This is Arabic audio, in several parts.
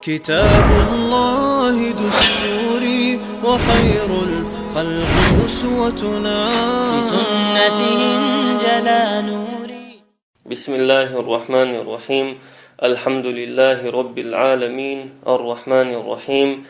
كتاب الله دستوري وخير الخلق أسوتنا بسنته انجلى نوري. بسم الله الرحمن الرحيم. الحمد لله رب العالمين الرحمن الرحيم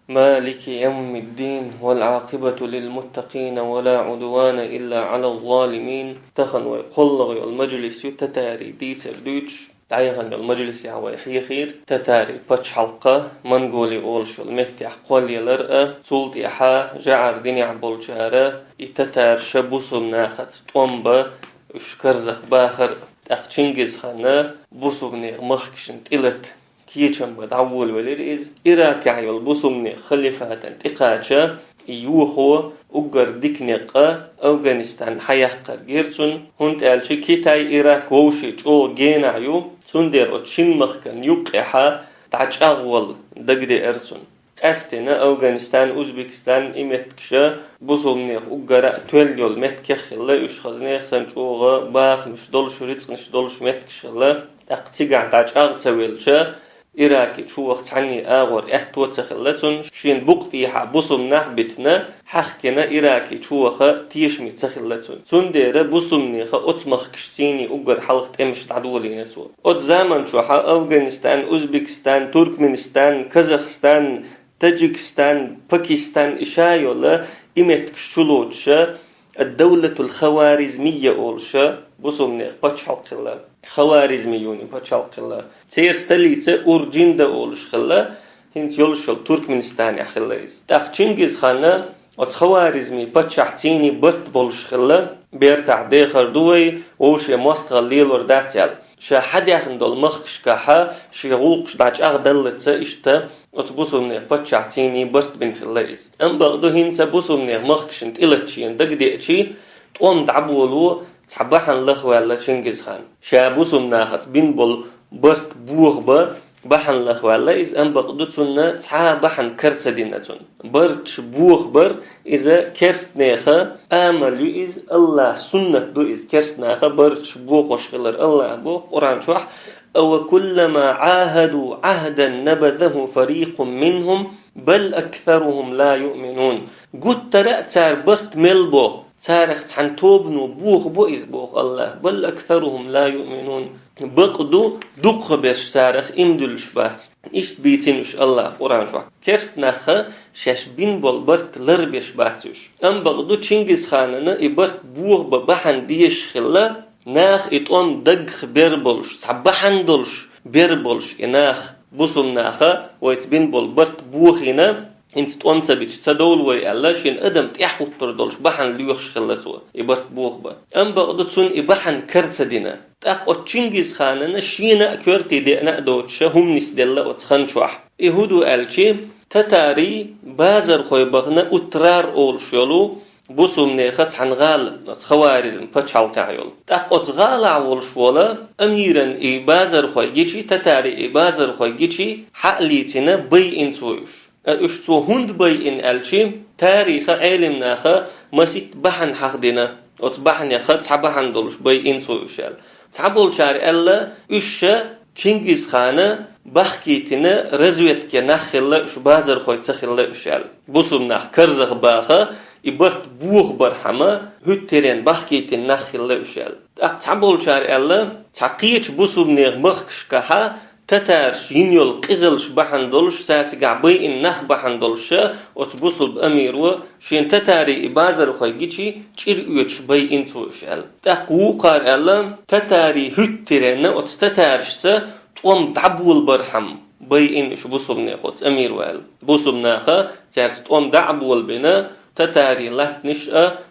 مالك يوم الدين والعاقبة للمتقين ولا عدوان إلا على الظالمين. تخن ويقول المجلس يتتاري ديتر دوتش دعيغن المجلس يعوي خير تتاري باتش حلقة منقولي أولشو المتح قولي لرأة سولت إحا جعر دينيع بولجارة يتتار شبوسو مناخت طومبا اشكرزخ باخر أخشنجز خانا بوسو بنيغ مخكشن تلت كيشن بدعول وليرئز إراك عيول بوسو بنيغ خليفة تقاجة يوخو أقر ديكنيقا أفغانستان حياقر جيرسون هنت ألشي كيتاي إراك ووشيج أو جينايو سندر أتشين مخكن يقحا تعج أغول دقدي أرسون أستنا أفغانستان أوزبكستان إمتكشا بوصلنيخ أقرأ توليول متكخلا يشخزنيخ سنجوغا باخ مش دولش ريتس مش دولش متكشلا أقتيقع تعج أغتويلشا إراكي تشوخ تعني آغور إحتوى تخلتون شين بقتيحا بوصلناح بتنا حخكنا إراكي تشوخ تيشمي تخلتون سندر بوصلنيخ أتمخ كشتيني أقر حلقة إمش تعدولي نتو أت زامن شوحا أفغانستان أوزبكستان تركمنستان كازاخستان تاجيكستان باكستان إشايولا إمتكشلوتشا الدولة الخوارزمية أولشا بوصلنيخ باتش حلق الله خوارزميوني باتش حلق الله تيرستليتة أورجين دا أولش خلا هنت يولشل تركمنستان أخلايز تاقشنجز خانا أت خوارزمي باتش حتيني برت بولش خلا بيرتع ديخر دوي ووش يموستغل ليلور داتيال شا حد يخن دول مخش كاحا شي غولقش داج أغدلتة إشتا أتبوسو منيخ باتش حتيني برت بن خلايز أم بغدو هنت بوسو منيخ مخشن تلتشين دق ديكشي تقوم تعبولو تعبحن لخوة على شنجز خان شابوسو مناخت بين بول برت بوغبا بحن لخوة على إز أم بغدو تسونا تعبحن كرسة دينتون برت بوغبر إذا كرست نيخا آملو إز الله سنة دو إز كرست نيخا برت بوغ وشغلر الله بوغ قرآن شوح أو كلما عاهدوا عهدا نبذه فريق منهم بل أكثرهم لا يؤمنون قد ترأتار برت ملبو تاريخ عن توبنو بوغ بو إز بوغ الله بل أكثرهم لا يؤمنون بقدو دق برش تاريخ إمدل شبات إشت بيتينوش الله قرآن شوح كرست ناخا شاش بين بول برت لربيش باتوش أم بقدو تشنجز خاننا إبرت بوغ ببحن ديش خلا ناخ إتقوم دق بيربولش صبحن دولش بيربولش إناخ بوصل ناخا ويتبين بول برت بوغينا انت تقوم تبيش تدول وي الله شين ادم تيحو تردولش بحن ليوخش خلتو يبرت بوغبا ام بقدو تسون يبحن كرسة دينا تاقو تشنجز خاننا شينا كورتي دينا دوتش هم نسدل وتخن شوح يهودو الشي تتاري بازر خوي بغنا اترار اولش يولو بوسو منيخت عن غال خوارزم باتشال تعيول تاقو تغال عولش ولا اميرا اي بازر خوي جيشي تتاري اي بازر خوي جيشي حقليتنا بي انسويش اشتو هند بي ان الشي تاريخ علمناخا مسيت بحن حقدنا وتبحن يخد تعبحن دولش بي انسو اشال تعبول شاري الا اشا تشنجز خانه بحكيتنا رزويتك نخلا اش بازر خوي تخلا اشال بوسو مناخ كرزغ باخا يبرت بوغ برحمه هترين بحكيتن نخلا اشال تعبول شاري الا تعقيش بوسو منيغ مخكش كها تتارش ينيول قزلش بحن دولش ساسي قعبي إن نخ بحن دولش وتبوصل بأميرو شين تتاري إبازر خيجيشي تشير يوتش بي إنسو إشال تقو قار ألا تتاري هترين وتتارش سا توم دعبول برحم بي إن إش بوصل ناخد أميرو أل بوصل ناخا تارس توم دعبول بنا تتاري لاتنش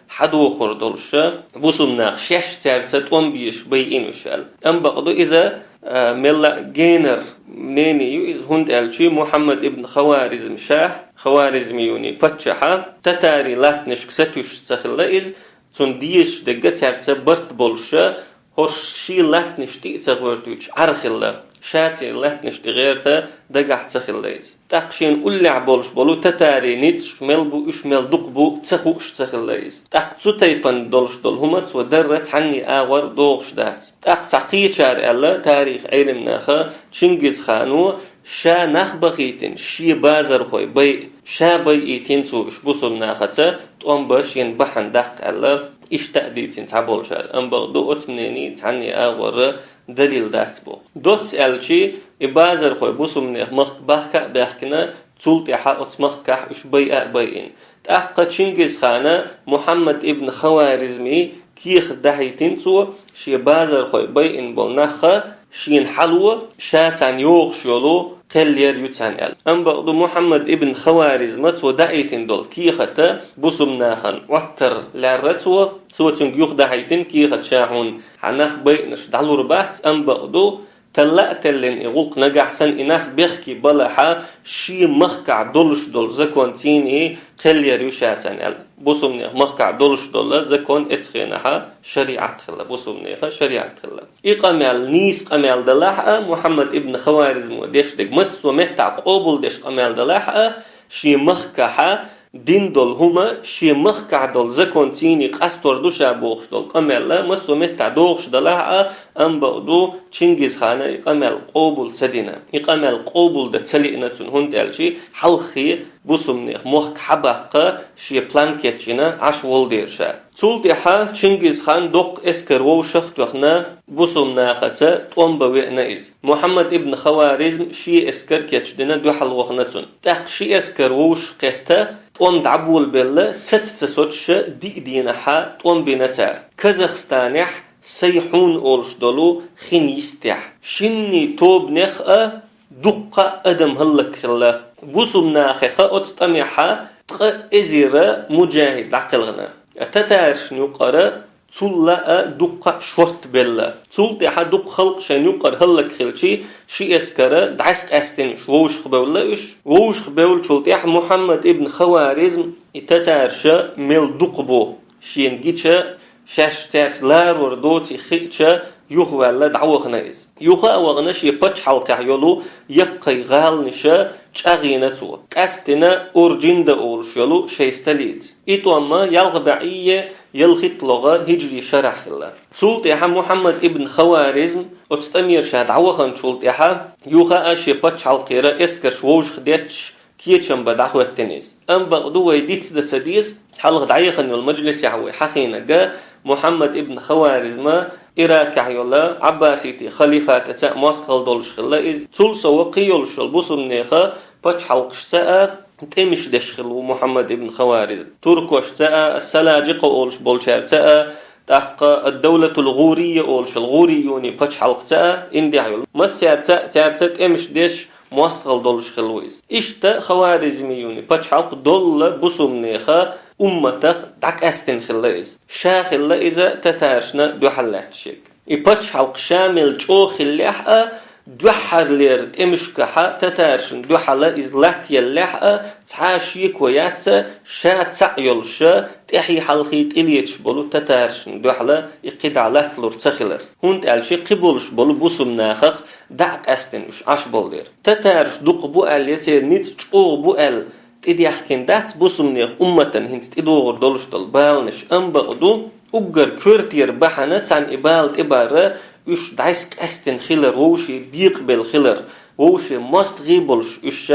حدو خردولش بوصل ناخ شش تارس توم بيش بي إن إشال أم بقدو إذا ملا جينر منيني يوز هند الشي محمد ابن خوارزم شاه خوارزميوني بتشحا تتاري لاتنش كستوش تخلا إز تنديش دقة تارس برت بولشا هرشي لاتنش تيتغورتوش عرخلا شاتي لاتنش تغيرتا دقح تخليز تاقشين أولي عبولش بولو تتاري نيتش ملبو إش ملدقبو تخوش تخليز تاق تتايبان دولش دول هما تودرت عني آور دوغش دات تاق تاقية شار ألا تاريخ علم ناخا تشنجز خانو شا نخبخيتن شي بازر خوي بي شا بي ايتين سوش بوسم ناخته تقوم برشين بحن دق الله إيش تأديتين تعبول شار أم بغدو أتمنيني تعني أغور دليل داتبو دوت ألشي إبازر خوي بوسم نخ بحكا بحكنا تولت يحا أتمخكح إش بي أبيين تأقى تشنجز خانة محمد ابن خوارزمي كيخ دهيتين سو شي بازر خوي بيين بول شين حلوة شاتان يوغ شولو قلير يتانيال أم بغضو محمد ابن خوارزم تو دعيتين دول كيخة بسم ناخن وطر لارتو سو تنجيوخ دعيتين كيخة شاحون حناخ بينش دعلو ربات أم بغضو تلقتلن يغلق نجحسن إناخ بيخكي بلحا شي مخكع دولش دول زكون تيني قلير يشاتانيال بسم نيخ مخكع دولش دول زكون اتخينها شريعة خلا بسم نيخ شريعة خلا إقامل نيس قامل دلحا محمد ابن خوارزم وديش دق مس ومتع قبول ديش قامل دلحا شي مخكعها دين دول هما شي مخكع دول زكون تيني قاستور دوشا بوخش دول قامل مس ومتع دوخش دلحا أم بغدو تشنجز خانة إقامل قبول سدينا إقامل قبول ده تسليقنا هون تالشي حلخي بوسم نيخ موخك حباقة شي بلانكيتشينا عش والديرشا تولتيحا تشنجز خان دوق اسكر ووشخت وخنا بوسم ناقة توم بوئنا إز محمد ابن خوارزم شي اسكر كيتشدنا دو حل وخنتون تاق شي اسكر ووشقتا توم دعبول بيلا ستتسوتش دي دينحا توم بينتار كازاخستانيح سيحون أولش دولو خنيستيح شني توب نخأ دقة أدم هلك خلا بوسم ناخخة أتستميحا تق إزيرا مجاهد عقلغنا تتارش نقرأ تلا دقة شورت بلا تلتيحا دق خلق شان يقر هلك خلشي شي اسكرا دعسق استنش ووش خبولش ووش خبول تلتيح محمد ابن خوارزم تتارش ميل دقبو شين جيتشا شاش تاس لار وردوتي خيتشا يوخ ولا دعوغنا إز يوخ أوغنش يبتش حلقة يولو يقي غالنشا تشاغينتو كاستنا أورجين دا أولش يولو شيستليد إتو أما يلغبعية يلخط لغة هجري شرح الله سلطيحا محمد ابن خوارزم أتستمير شاد عوغن سلطيحا يوخ أش يبتش حلقة إسكر شووش خديتش كيتشم بدعوة التنيز أم بغدو ويديتس دا سديز حلق دعيخن والمجلس يحوي حقينا جا محمد ابن خوارزم إراك عيولا عباسيتي خليفات تاء مستقل دولش خلا إز تلسو وقيولش البصم نيخا باتش حلقش تاء تمش دشخلو محمد ابن خوارزم تركوش تاء السلاجق أولش بولشار تاء تحقق الدولة الغورية أولش الغوريوني باتش حلق تاء اندي عيول مسيار تاء تمش دش مستقل دولش خلويز إشتا خوارزميوني باتش حلق دول بصم نيخا أمتك دعك أستن خلايز شاخلا إذا تتارشنا دو حلات شيك إبتش حلق شامل جو خلاحة دو حرلير تمشكحة تتارشن دو حلا إز لاتي اللحة تعاشي كويات شا تعيلشا تحي حلقيت إليتش بولو تتارشن دو حلا إقيد علات لور تخلر هون تالشي قبولش بولو بوسم ناخخ دعك أستنش عش بولدير تتارش دوق بوال يتير نيت جو بوال تدي أحكين دات بوسم نيخ أمتن هنت تدوغر دولش دول بالنش أم بغدو أجر كورتير بحنة عن إبالت إبارة إش دايسك أستن خلر ووشي بيقبل خلر ووشي مست غيبلش إش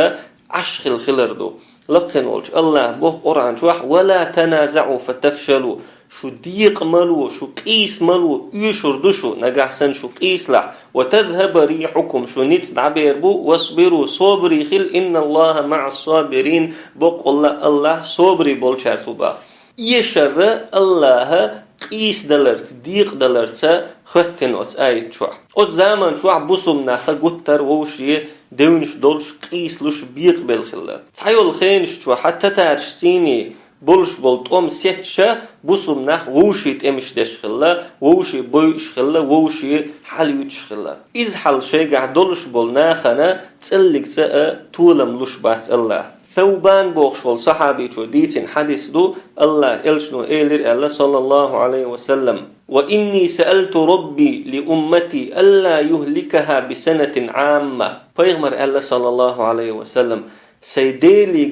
عشخل خلر دو لقن ولش الله بوخ قرآن شوح ولا تنازعوا فتفشلوا شو ديق ملو شو قيس ملو يشور دشو نجحسن شو قيس لح وتذهب ريحكم شو نيتس دعبير بو واصبروا صبري خل إن الله مع الصابرين بق الله صبري بولشار صباح يشر الله قيس دلرت ديق دلرت ختن أت آيت شوح أت زمان شوح بصم نخا قطر ووشي دونش دولش قيس لش بيقبل خلا تعيول خينش شوح حتى تارشتيني بولش بولتوم سيتشا بوسم نخ ووشي تمش دش خلا ووشي بويش خلا ووشي حليوش خلا إز حل شيء قاعد دولش بولنا خنا تسلك تاء طولم لش بات الله ثوبان بوخشول صحابي شو ديتين حديث دو الله إلشنو إيلر الله صلى الله عليه وسلم وإني سألت ربي لأمتي ألا يهلكها بسنة عامة فيغمر الله صلى الله عليه وسلم سيديلي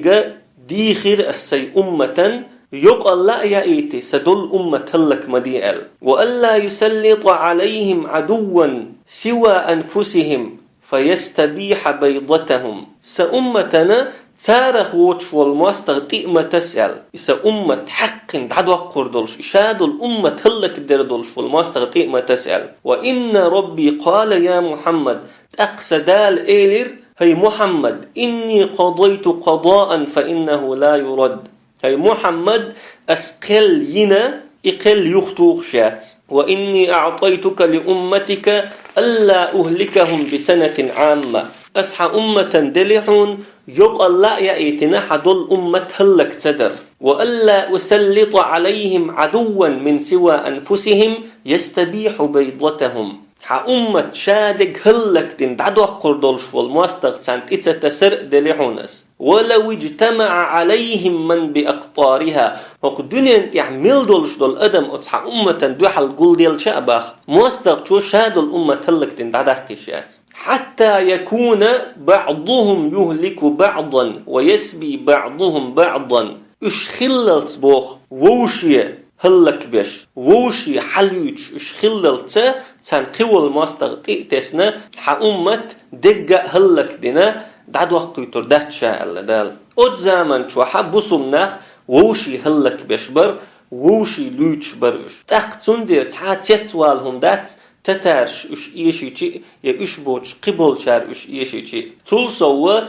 ديخر السي أمة يقال لا يأتي سدل أمة هلك مديئل وألا يسلط عليهم عدوا سوى أنفسهم فيستبيح بيضتهم سأمتنا تارخ ووش والمواستغ تئمة تسأل إسا أمة حق دعدوا قردولش إشاد الأمة هلك دردولش والمواستغ تئمة تسأل وإن ربي قال يا محمد أقصدال إيلر هي محمد إني قضيت قضاء فإنه لا يرد هي محمد أسقل ينا إقل يخطوخ شات وإني أعطيتك لأمتك ألا أهلكهم بسنة عامة أسحى أمة دلحون يقال لا يأتنا حدل أمة هلك تدر وألا أسلط عليهم عدوا من سوى أنفسهم يستبيح بيضتهم أمة شادق هلك دين دعدو قردولش والمواستغ سانت إتتسر دلحونس ولو اجتمع عليهم من بأقطارها وقد دنيا يعمل دولش دول أدم أتصحى أمة دوحل قول ديل شعباخ مواستغ شو شاد الأمة هلك دين دعدو قشات حتى يكون بعضهم يهلك بعضا ويسبي بعضهم بعضا إش خللت بوخ ووشيه هلك بيش ووشي حليوش إش خللت تان قول ماستغ تيتسنا حأمة دقة هلك دينا دعد وقيتر دهتشا ألا دال أد زامن شو حبوصمناخ ووشي هلك بيش بر ووشي لوش برش تاقتون دير تاتيتوالهم دات تتارش اش ايشيچي يا اش بوچ قبول شار اش ايشيچي تول سو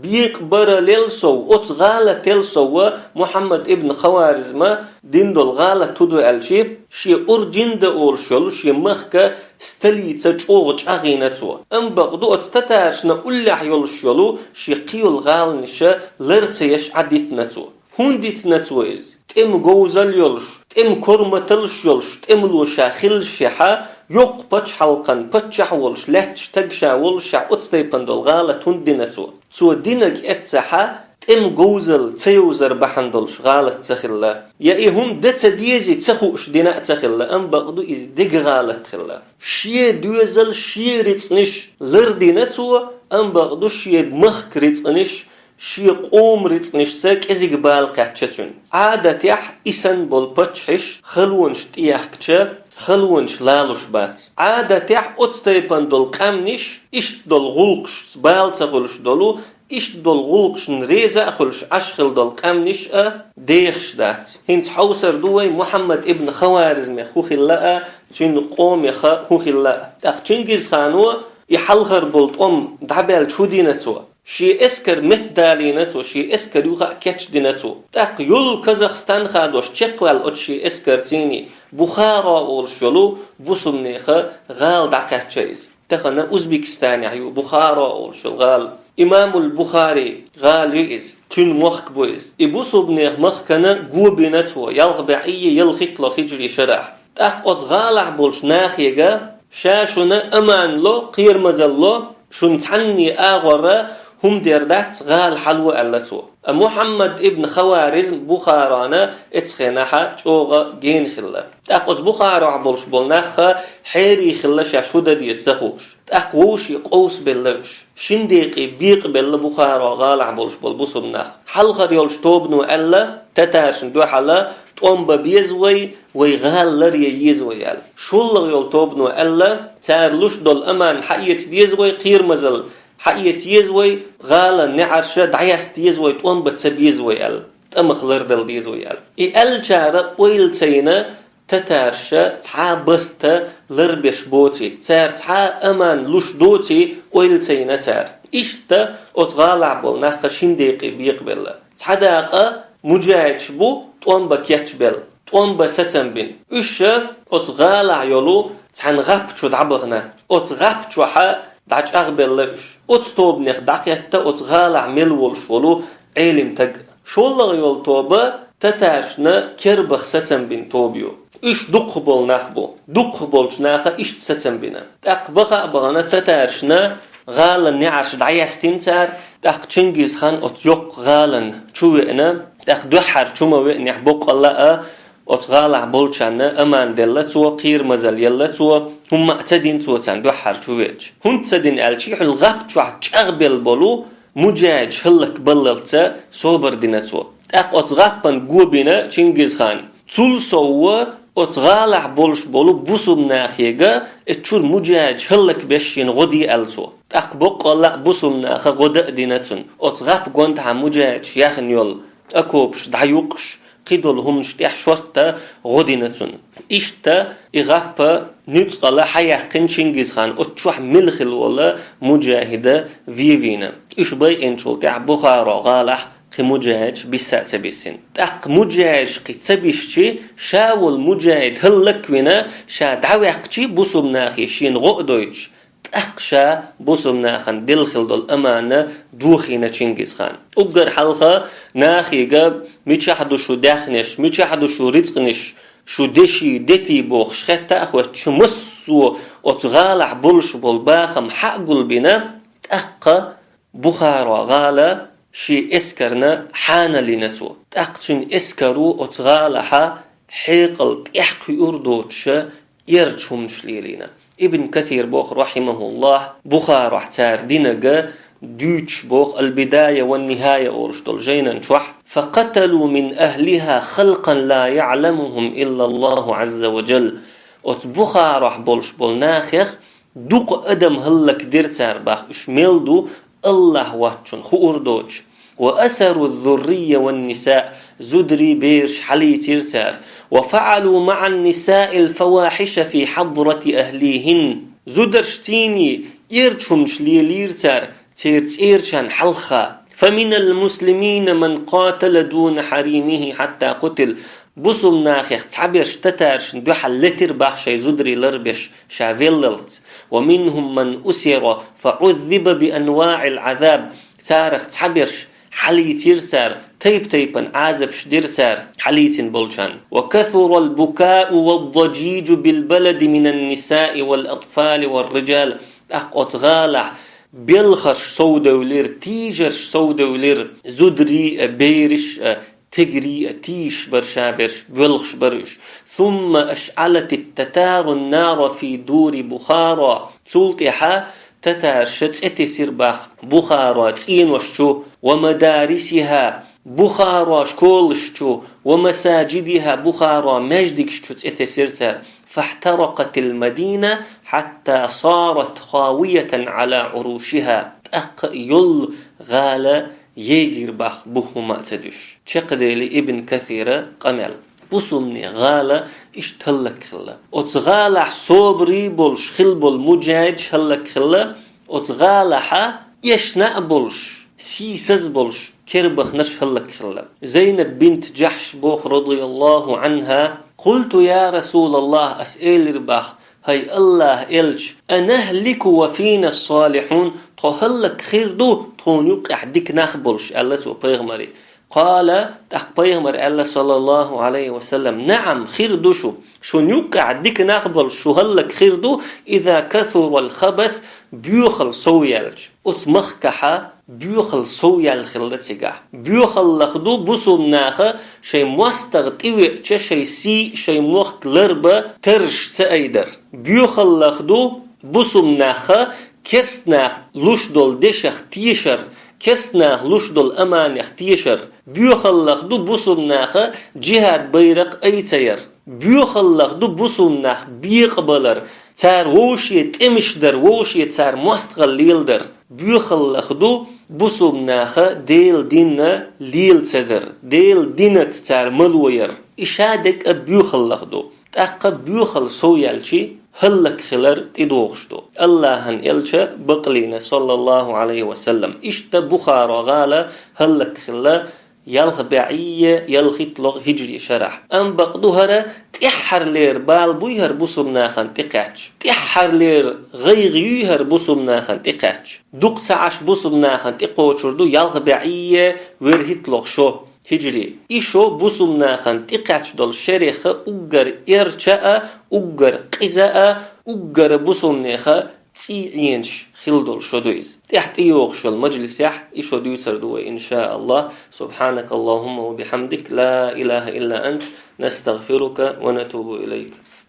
بيق برلل سو ات غاله تل سو محمد ابن خوارزم دين دول غاله تدو الشيب شي اورجند اول شول شي مخك ستليت چوغ اغينتو ام بقدو ات تتارش نقول يول شولو شي قيول غال نش لرتيش عديتنتو هونديتنتو از تم جوزل يولش تم كرمتلش يولش تم لو شاخل شحا yok paç halkan paç çahwolş lehç tagşawolş utstaypandol gala tundinatsu so dinak etsaha tem gozel tsayuzer bahandolş gala tsakhilla ya ihum deta diezi tsakhush dina tsakhilla am baqdu iz dig gala tkhilla shiye duzel shiritsnish lirdinatsu am baqdu shiye makhkritsnish شي قوم ريتنشسا كزيق بالقاتشتون عادة يح إسان بالبتشش خلونش تيحكتشا خلونش لالوش بات عادة يح أتستيبان دول قامنش إشت دول غلقش بالسا غلش دولو إشت دول غلقش نريزا أخلش أشخل دول قامنش ديخش دات هنس حوسر دوي محمد ابن خوارزم خوخي اللقا شين قوم يخا خوخي اللقا تاقشنجز خانو يحلغر بولت دعبال شو دينتو شي اسكر متدالينتو شي اسكر يوغا كاتش دينتو تاق يول كازاخستان خادوش تشيقوال ات شي اسكر تيني بخارا اولشولو بوسمنيخا غال داكاتشيز تخنا اوزبكستان يو بخارا اولشول غال امام البخاري غال يئز كن مخك بويز ابوسبنيخ مخكنا غوبينتو يلغبعي يلخيقلو خجري شرح تاق ات غالع بولش ناخيغا شاشونا امان لو قير مزلو شون تعني اغورا هم ديردات غال حلو ألتو محمد ابن خوارزم بخارانا اتخيناها چوغا جين خلا تاقوز بخارا عبولش بولناخا حيري خلا شاشودا دي السخوش تاقوشي قوس بلوش شنديقي بيق بل بخارا غال عبولش بولبوسمناخ حلغر يولش توبنو ألا تتاشن دو حلا تومبا بيزوي ويغال لريا يزوي يال شولغ يول توبنو ألا تارلوش دول أمان حقيت ديزوي قير مزل حقيت يزوي غالا نعرشة دعيست يزوي تقوم بتسبيزوي ال تمخلر دل ديزوي ال ال شارة ويل تينا تتارشة تحا برتا لربش بوتي تار تحا امان لوش دوتي ويل تينا تار اشتا اتغالع بولنا خشين ديقي بيقبل تحا داقا مجاعدش بو تقوم بكيتش بل تقوم بستن بين اشا اتغالع يولو تحن غابتشو دعبغنا اتغابتشو حا داج أغبلش أتطوبنيخ دقيقة أتغالع ملول شولو علم تج شولغ يول توبة تتاشنا كربخ ستن بين توبيو إيش دق بول نخبو دق بولش ناخا إيش ستن بينا أقبخ أبغانا تتاشنا غالا نعش دعيستين سار تاق چنگيز خان أتيوق غالا شوئنا تاق دوحر شما وئنيح بوق الله أتغالع بولشانا أمان دلتو قير مزل يلتو هم معتدين تو تان دوحر شويج هم تدين الشيح الغاب شو تشغبل بولو مجاج هلك بللتا صوبر دينتو اق اتغابن غوبينا چنگيز خان تول سو أتغالح بولش بولو بوسم ناخيجا اتشور مجاج هلك بشين غدي ألسو أقبق الله بوسم ناخ غدا دينتن أتغاب قنت عن مجاج ياخن يول أكوبش دعيوقش قيدول هم شتيح شورتا غدينتن إشتا إغاب نتقل حياة قنشنجز خان أتشوح ملخل ولا مجاهدة فيفينا إش باي إنشو تاع بخارا غالح مجاهد بسات بسن تق مجاهد قتبيشتي شاول مجاهد هلك وينا شا دعوقتي بوسم ناخي شين غقدويش تقشا بوسم ناخن دلخل دول أمانة دوخينا تشنجز خان أقر حلقة ناخي قاب ميتشاحدو شو داخنش ميتشاحدو شو رزقنش شو دشي دتي بوخش ختا أخوة شمسو أتغالح بولش بولباخم حقل بنا تقا بخارا غالا شي اسكرنا حانا لنسو تقتن اسكرو اتغالحا حيقل تحقي اردوتش يرجهم شليلينا ابن كثير بوخ رحمه الله بخار احتار دينجا دوتش بوخ البداية والنهاية أورشتل جينا نشوح فقتلوا من أهلها خلقا لا يعلمهم إلا الله عز وجل اتبخار بولش بولناخيخ دوق أدم هلك ديرسار باخ اشميلدو الله واتشن خؤردوش وأسروا الذرية والنساء زدري بيرش حلي تيرسار وفعلوا مع النساء الفواحش في حضرة أهليهن زدرشتيني يرشم شليليرتار تيرشان حلخا فمن المسلمين من قاتل دون حريمه حتى قتل بوسم ناخيخ تعبيرش تتارش دوحل لتر باخشي زدري لربش شافيللت ومنهم من أسر فعذب بأنواع العذاب سارخ تعبيرش حلي تيرسار تيبا عازب شديرسار حليتين بولشان وكثر البكاء والضجيج بالبلد من النساء والأطفال والرجال أقوت غالح بيلخرش سودا ولير تيجرش سودا ولير زدري بيرش تجري تيش برشابرش بلخش برش ثم أشعلت التتار النار في دور بخارى سلطحة تتار شتئتي سرباخ بخارى تين وشو ومدارسها بخارى شكولشتو ومساجدها بخارى مجدكشتو تئتي سرسر فاحترقت المدينة حتى صارت خاوية على عروشها أق يل غالة يجير باخ بوهما تدش تشقدي لابن كثير قمل بوسمني غالة اشتلك خلا اتغالح صبري بولش خلبول مجاج هلك خلا اتغالح يشنا بولش سيسز بولش كربخ نش هلك خلا زينب بنت جحش بوخ رضي الله عنها قلت يا رسول الله أسئل رباخ هاي الله إلش أنهلك وفينا الصالحون طهلك خير دو طونيوك أحدك نخبلش الله سو بيغمري قال تخ بيغمر الله صلى الله عليه وسلم نعم خير دو شو نيوك أحدك نخبل شو هلك خير دو إذا كثر الخبث بيوخل سويالج أتمخكحة بيوخل سويال خلتسيقا بيوخل لخدو بوسو ناخا شي مستغطيوي شي سي شي موخت لربا ترش سأيدر بيوخل لخدو بوسو ناخا كسناخ لوشدول دشخ تيشر كسناخ لوشدول أمان يختيشر بيوخل لخدو بوسو ناخا جهاد بيرق أي تير بيوخل لخدو بوسو ناخ بيقبلر تار ووشي تمشدر ووشي تار مستغليلدر بيوخل لخدو بوسو ناخا ديل دينا ليل تدر ديل دينت تار ملوير إشادك بيوخل لخدو تاقا بيوخل سويالشي هلك خلر تدوغشتو الله هن يلشا بقلينا صلى الله عليه وسلم اشتا بخارا غالا هلك خلا يلخ بعية يلخيطلغ هجري شرح أم بقدوهرا تحر لير بال بويهر بوسم ناخن تقاتش تحر لير غيغيوهر بوسم ناخن تقاتش دوق تعش بوسم ناخن تقوشردو يلخ بعية ويرهيطلغ شو هجري إيشو بوسم ناخن تقاتش دول شريخة أقر إرشاء أقر قزاء أقر بوسم ناخن تيعينش خلدول شدويز تحت يوغش المجلس يح إيشو ديوتر دوي إن شاء الله سبحانك اللهم وبحمدك لا إله إلا أنت نستغفرك ونتوب إليك